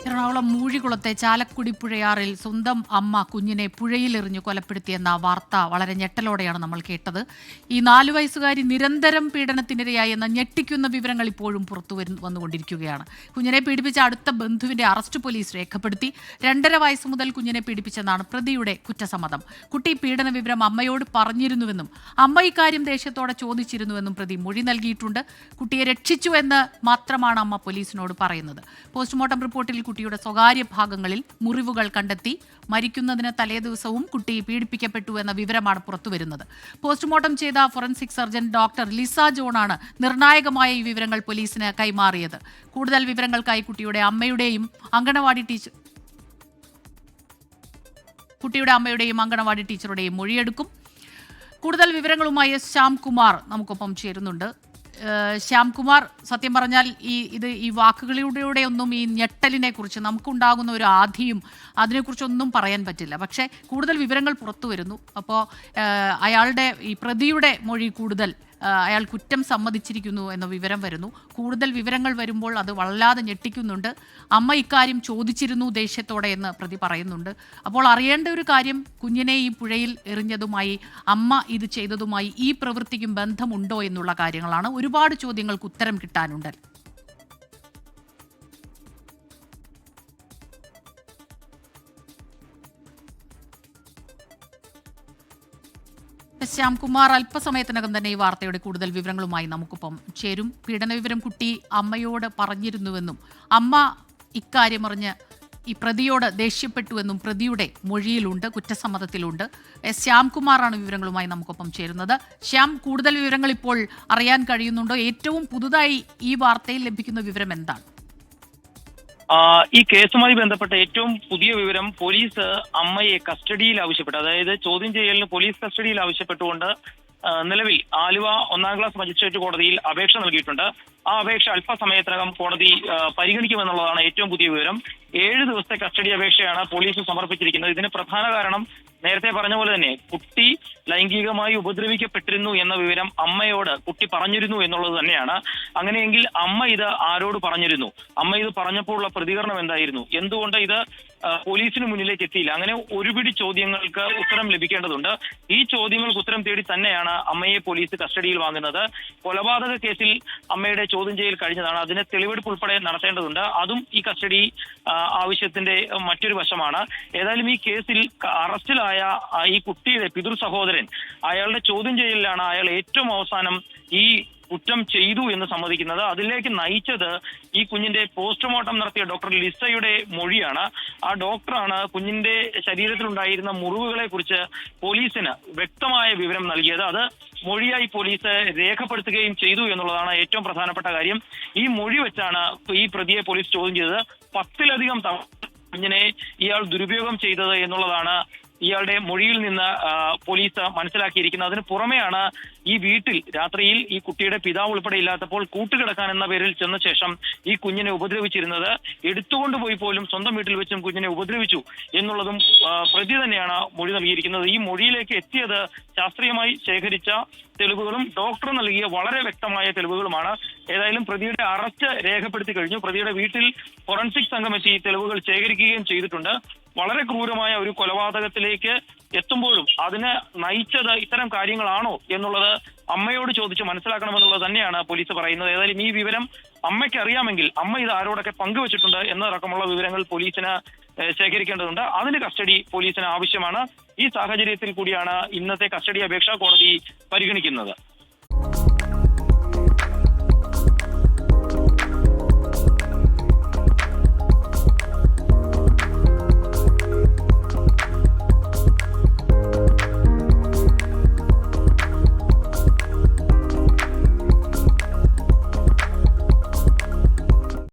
എറണാകുളം മൂഴികുളത്തെ ചാലക്കുടി പുഴയാറിൽ സ്വന്തം അമ്മ കുഞ്ഞിനെ പുഴയിലെറിഞ്ഞു കൊലപ്പെടുത്തിയെന്ന വാർത്ത വളരെ ഞെട്ടലോടെയാണ് നമ്മൾ കേട്ടത്. ഈ 4 വയസ്സുകാരി നിരന്തരം പീഡനത്തിനിരയായി എന്ന ഞെട്ടിക്കുന്ന വിവരങ്ങൾ ഇപ്പോഴും പുറത്തു വന്നുകൊണ്ടിരിക്കുകയാണ്. കുഞ്ഞിനെ പീഡിപ്പിച്ച അടുത്ത ബന്ധുവിന്റെ അറസ്റ്റ് പോലീസ് രേഖപ്പെടുത്തി. 2.5 വയസ്സ് മുതൽ കുഞ്ഞിനെ പീഡിപ്പിച്ചെന്നാണ് പ്രതിയുടെ കുറ്റസമ്മതം. കുട്ടി പീഡന വിവരം അമ്മയോട് പറഞ്ഞിരുന്നുവെന്നും അമ്മ ഇക്കാര്യം ദേഷ്യത്തോടെ ചോദിച്ചിരുന്നുവെന്നും പ്രതി മൊഴി നൽകിയിട്ടുണ്ട്. കുട്ടിയെ രക്ഷിച്ചു എന്ന് മാത്രമാണ് അമ്മ പോലീസിനോട് പറയുന്നത്. പോസ്റ്റ്മോർട്ടം റിപ്പോർട്ടിൽ കുട്ടിയുടെ സ്വകാര്യ ഭാഗങ്ങളിൽ മുറിവുകൾ കണ്ടെത്തി. മരിക്കുന്നതിന് തലേദിവസവും കുട്ടി പീഡിപ്പിക്കപ്പെട്ടു എന്ന വിവരമാണ് പുറത്തുവരുന്നത്. പോസ്റ്റ്മോർട്ടം ചെയ്ത ഫോറൻസിക് സർജൻ ഡോക്ടർ ലിസ ജോണാണ് നിർണായകമായ ഈ വിവരങ്ങൾ പോലീസിന് കൈമാറിയത്. കൂടുതൽ വിവരങ്ങൾക്കായി കുട്ടിയുടെ അമ്മയുടെയും അങ്കണവാടി ടീച്ചറുടെയും മൊഴിയെടുക്കും. കൂടുതൽ വിവരങ്ങളുമായി ശ്യാംകുമാർ നമുക്കൊപ്പം ചേരുന്നുണ്ട്. ശ്യാംകുമാർ, സത്യം പറഞ്ഞാൽ ഈ വാക്കുകളിലൂടെ ഒന്നും ഈ ഞെട്ടലിനെ കുറിച്ച് നമുക്കുണ്ടാകുന്ന ഒരു ആധിയും അതിനെക്കുറിച്ചൊന്നും പറയാൻ പറ്റില്ല. പക്ഷേ കൂടുതൽ വിവരങ്ങൾ പുറത്തു വരുന്നു. അപ്പോൾ ഈ പ്രതിയുടെ മൊഴി കൂടുതൽ അയാൾ കുറ്റം സമ്മതിച്ചിരിക്കുന്നു എന്ന വിവരം വരുന്നു. കൂടുതൽ വിവരങ്ങൾ വരുമ്പോൾ അത് വല്ലാതെ ഞെട്ടിക്കുന്നുണ്ട്. അമ്മ ഇക്കാര്യം ചോദിച്ചിരുന്നു ദേഷ്യത്തോടെ എന്ന് പ്രതി പറയുന്നുണ്ട്. അപ്പോൾ അറിയേണ്ട ഒരു കാര്യം, കുഞ്ഞിനെ ഈ പുഴയിൽ എറിഞ്ഞതുമായി അമ്മ ഇത് ചെയ്തതുമായി ഈ പ്രവൃത്തിക്കും ബന്ധമുണ്ടോ എന്നുള്ള കാര്യങ്ങളാണ്. ഒരുപാട് ചോദ്യങ്ങൾക്ക് ഉത്തരം കിട്ടാനുണ്ട്. ശ്യാംകുമാർ അല്പസമയത്തിനകം തന്നെ ഈ വാർത്തയുടെ കൂടുതൽ വിവരങ്ങളുമായി നമുക്കൊപ്പം ചേരും. പീഡന വിവരം കുട്ടി അമ്മയോട് പറഞ്ഞിരുന്നുവെന്നും അമ്മ ഇക്കാര്യം അറിഞ്ഞ് ഈ പ്രതിയോട് ദേഷ്യപ്പെട്ടുവെന്നും പ്രതിയുടെ മൊഴിയിലുണ്ട്, കുറ്റസമ്മതത്തിലുണ്ട്. ശ്യാംകുമാറാണ് വിവരങ്ങളുമായി നമുക്കൊപ്പം ചേരുന്നത്. ശ്യാം, കൂടുതൽ വിവരങ്ങൾ ഇപ്പോൾ അറിയാൻ കഴിയുന്നുണ്ടോ? ഏറ്റവും പുതുതായി ഈ വാർത്തയിൽ ലഭിക്കുന്ന വിവരം എന്താണ്? ഈ കേസുമായി ബന്ധപ്പെട്ട ഏറ്റവും പുതിയ വിവരം, പോലീസ് അമ്മയെ കസ്റ്റഡിയിൽ ആവശ്യപ്പെട്ടു, അതായത് ചോദ്യം ചെയ്യലിന് പോലീസ് കസ്റ്റഡിയിൽ ആവശ്യപ്പെട്ടുകൊണ്ട് നിലവിൽ ആലുവ 1-ാം ക്ലാസ് മജിസ്ട്രേറ്റ് കോടതിയിൽ അപേക്ഷ നൽകിയിട്ടുണ്ട്. ആ അപേക്ഷ അല്പസമയത്തിനകം കോടതി പരിഗണിക്കുമെന്നുള്ളതാണ് ഏറ്റവും പുതിയ വിവരം. 7 ദിവസത്തെ കസ്റ്റഡി അപേക്ഷയാണ് പോലീസ് സമർപ്പിച്ചിരിക്കുന്നത്. ഇതിന് പ്രധാന കാരണം നേരത്തെ പറഞ്ഞ പോലെ തന്നെ കുട്ടി ലൈംഗികമായി ഉപദ്രവിക്കപ്പെട്ടിരുന്നു എന്ന വിവരം അമ്മയോട് കുട്ടി പറഞ്ഞിരുന്നു എന്നുള്ളത് തന്നെയാണ്. അങ്ങനെയെങ്കിൽ അമ്മ ഇത് ആരോട് പറഞ്ഞിരുന്നു? അമ്മ ഇത് പറഞ്ഞപ്പോൾ ഉള്ള പ്രതികരണം എന്തായിരുന്നു? എന്തുകൊണ്ട് ഇത് പോലീസിന് മുന്നിലേക്ക് എത്തിയില്ല? അങ്ങനെ ഒരുപിടി ചോദ്യങ്ങൾക്ക് ഉത്തരം ലഭിക്കേണ്ടതുണ്ട്. ഈ ചോദ്യങ്ങൾക്ക് ഉത്തരം തേടി തന്നെയാണ് അമ്മയെ പോലീസ് കസ്റ്റഡിയിൽ വാങ്ങുന്നത്. കൊലപാതക കേസിൽ അമ്മയുടെ ചോദ്യം ചെയ്യൽ കഴിഞ്ഞതാണ്. അതിന് തെളിവെടുപ്പ് ഉൾപ്പെടെ നടത്തേണ്ടതുണ്ട്. അതും ഈ കസ്റ്റഡി ആവശ്യത്തിന്റെ മറ്റൊരു വശമാണ്. ഏതായാലും ഈ കേസിൽ അറസ്റ്റിലായ ഈ കുട്ടിയുടെ പിതൃ സഹോദരൻ, അയാളുടെ ചോദ്യം ചെയ്യലിലാണ് അയാൾ ഏറ്റവും അവസാനം ഈ കുറ്റം ചെയ്തു എന്ന് സമ്മതിക്കുന്നത്. അതിലേക്ക് നയിച്ചത് ഈ കുഞ്ഞിന്റെ പോസ്റ്റ്മോർട്ടം നടത്തിയ ഡോക്ടർ ലിസയുടെ മൊഴിയാണ്. ആ ഡോക്ടറാണ് കുഞ്ഞിന്റെ ശരീരത്തിലുണ്ടായിരുന്ന മുറിവുകളെ കുറിച്ച് പോലീസിന് വ്യക്തമായ വിവരം നൽകിയത്. അത് മൊഴിയായി പോലീസ് രേഖപ്പെടുത്തുകയും ചെയ്തു എന്നുള്ളതാണ് ഏറ്റവും പ്രധാനപ്പെട്ട കാര്യം. ഈ മൊഴി വെച്ചാണ് ഈ പ്രതിയെ പോലീസ് ചോദ്യം ചെയ്തത്. 10-ലധികം തവണ കുഞ്ഞിനെ ഇയാൾ ദുരുപയോഗം ചെയ്തത് എന്നുള്ളതാണ് ഇയാളുടെ മൊഴിയിൽ നിന്ന് പോലീസ് മനസ്സിലാക്കിയിരിക്കുന്നത്. അതിന് പുറമെയാണ് ഈ വീട്ടിൽ രാത്രിയിൽ ഈ കുട്ടിയുടെ പിതാവ് ഉൾപ്പെടെ ഇല്ലാത്തപ്പോൾ കൂട്ടുകിടക്കാൻ എന്ന പേരിൽ ചെന്ന ശേഷം ഈ കുഞ്ഞിനെ ഉപദ്രവിച്ചിരുന്നത്. എടുത്തുകൊണ്ടുപോയി പോലും സ്വന്തം വീട്ടിൽ വെച്ചും കുഞ്ഞിനെ ഉപദ്രവിച്ചു എന്നുള്ളതും പ്രതി തന്നെയാണ് മൊഴി നൽകിയിരിക്കുന്നത്. ഈ മൊഴിയിലേക്ക് എത്തിയത് ശാസ്ത്രീയമായി ശേഖരിച്ച തെളിവുകളും ഡോക്ടർ നൽകിയ വളരെ വ്യക്തമായ തെളിവുകളുമാണ്. ഏതായാലും പ്രതിയുടെ അറസ്റ്റ് രേഖപ്പെടുത്തി കഴിഞ്ഞു. പ്രതിയുടെ വീട്ടിൽ ഫോറൻസിക് സംഘം എത്തി തെളിവുകൾ ശേഖരിക്കുകയും ചെയ്തിട്ടുണ്ട്. വളരെ ക്രൂരമായ ഒരു കൊലപാതകത്തിലേക്ക് എത്തുമ്പോഴും അതിന് നയിച്ചത് ഇത്തരം കാര്യങ്ങളാണോ എന്നുള്ളത് അമ്മയോട് ചോദിച്ച് മനസ്സിലാക്കണമെന്നുള്ളത് തന്നെയാണ് പോലീസ് പറയുന്നത്. ഏതായാലും ഈ വിവരം അമ്മയ്ക്ക് അറിയാമെങ്കിൽ അമ്മ ഇത് ആരോടൊക്കെ പങ്കുവച്ചിട്ടുണ്ട് എന്നതടക്കമുള്ള വിവരങ്ങൾ പോലീസിന് ശേഖരിക്കേണ്ടതുണ്ട്. അതിന് കസ്റ്റഡി പോലീസിന് ആവശ്യമാണ്. ഈ സാഹചര്യത്തിൽ കൂടിയാണ് ഇന്നത്തെ കസ്റ്റഡി അപേക്ഷ കോടതി പരിഗണിക്കുന്നത്.